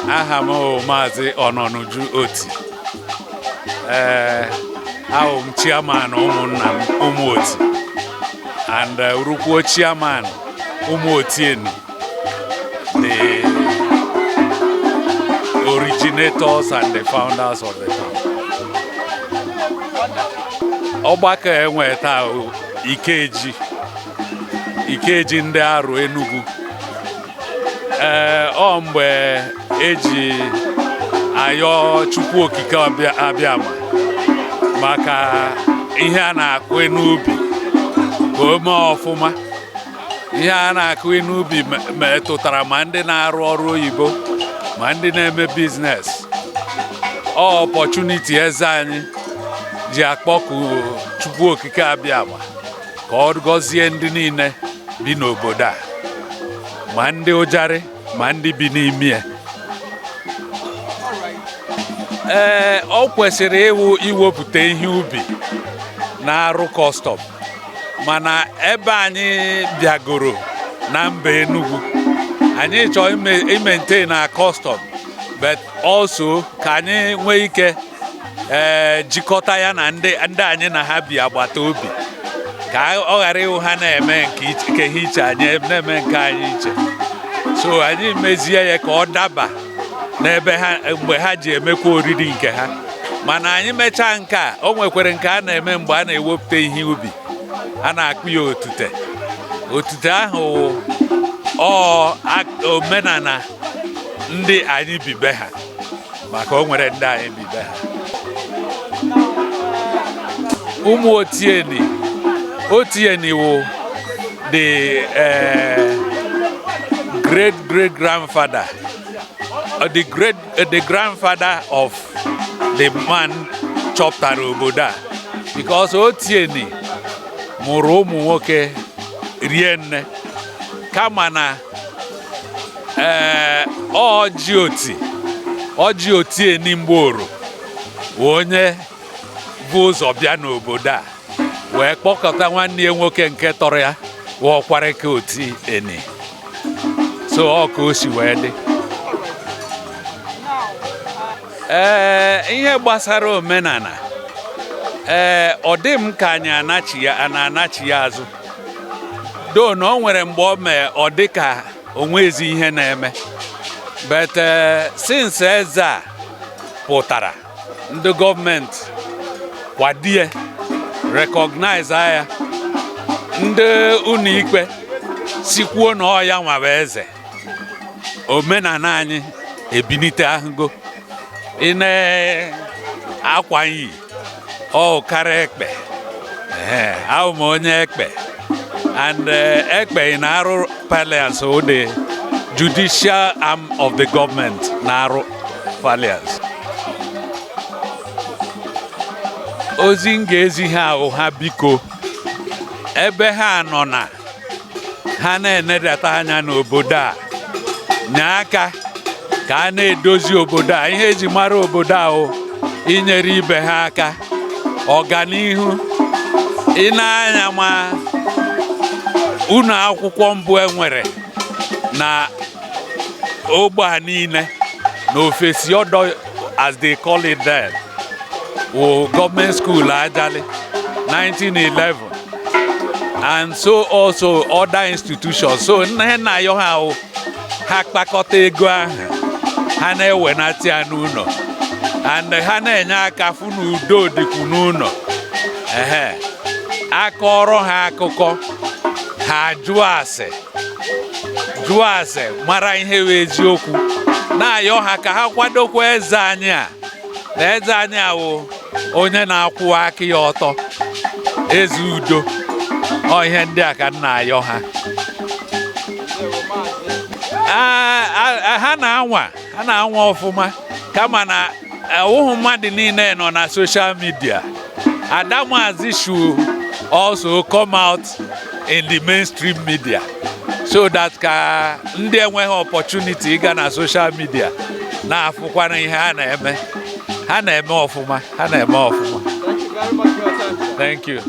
Aha m Mazi Ononuju oti. I'm chairman ụmụ oti and Urukwo chairman ụmụ oti the originators and the founders of the town. Ọgbakọ enwe taa Ikeji ndị arụ Enugu. Ọ mgbe eji ayọ Chukwu okike abịama maka ihe a na-akụ n'ubi ka o mee ọfụma. Ihe a na-akụ n'ubi metụtara ma ndị na-arụ ọrụ oyibo ma ndị na-eme biznes. Opportunity eze anyị ji akpọku Chukwu okike abịama ka ọ gọzie ndị niile bi n'obodo a, ma ndị ụjarị ma ndị bi n'ime. Ọ kwesịrị iwepụta ihe ubi na-arụ kọstọm, mana ebe anyị bịagoro na mba Enugu, anyị chọọ maintain na kọstọm, but also ka anyị nwee ike jikọta ya na ndị anyị na ha bi agbata obi, ka ọ ghara ịhụ ha na-eme nke ha iche, anyị na-eme nke anyị iche. So anyị mezie ya ka ọ daba n'ebe ha mgbe ha ji emekwa oriri nke ha. Mana anyị mechaa nke a, o nwekwara nke a na-eme mgbe a na-ewepụta ihe ubi, a na-akpụ ya otute. Otute ahụ omenala ndị anyị bibe ha, maka o nwere ndị anyị bibe ha. Ụmụ otieni wụ the grandfather, the grandfather of the man chọpụtara obodo a, because otieni mụrụ ụmụ nwoke rie nne, kama na ọjị otieni Mgboro onye bụ ụzọ bịa n'obodo a wee kpọkọta nwanne ya nwoke nke tọrọ ya wụọkwara ka otieni. So ọ ka o si wee dị. Ihe gbasara omenala, ọ dị m ka anyị anachi ya azụ. Do na o nwere mgbe o mee ọ dị ka onwezi ihe na-eme, but since eze a pụtara, ndị gọọmenti kwadie recognize ya, ndị ụlọikpe sikwuo na ọ ya nwa bụ eze, omenala anyị ebinite ahụgo. Ị na-akwanyi ọkara ekpe, ahụ m onye ekpe, and ekpe na-arụ parliance, so the judicial arm of the government na-arụ parliance. Ozi m ga-ezi ha ha biko, ebe ha nọ na ha na-enedata anya n'obodo a, nye aka ka a na-edozi obodo a. Ihe eji mara obodo a inyere ibe ha aka, ọganihu. Ị na-anya ma ụlọ akwụkwọ mbụ enwere na ogbe a niile na ofesi ọdọ, as they call it then, government school AJALLI 1911, and so also other institutions. So na yo ha kpakọta ego ahụ ha na-ewenata ya n'ụlọ, and ha na-enye aka fụ n'udo dịkwu n'ụlọ. Akọrọ ha akụkọ, ha jụọ ase mara ihe wee eziokwu, na-ayọ ha ka ha kwadokwa eze anyị a, na eze anyị a wụ onye na-akwụ aka ya ọtọ, eze udo. Ihe ndị a ka m na-ayọ ha. Ha na-anwa ọfụma, kama na ụmụ mmadụ niile nọ na social media. Adamazi should also come out in the mainstream media, so that ka ndị enweghị opportunity ịga na social media na-afụkwana ihe ha na-eme. Ha na-eme ọfụma. Thank you very much for your time. Thank you.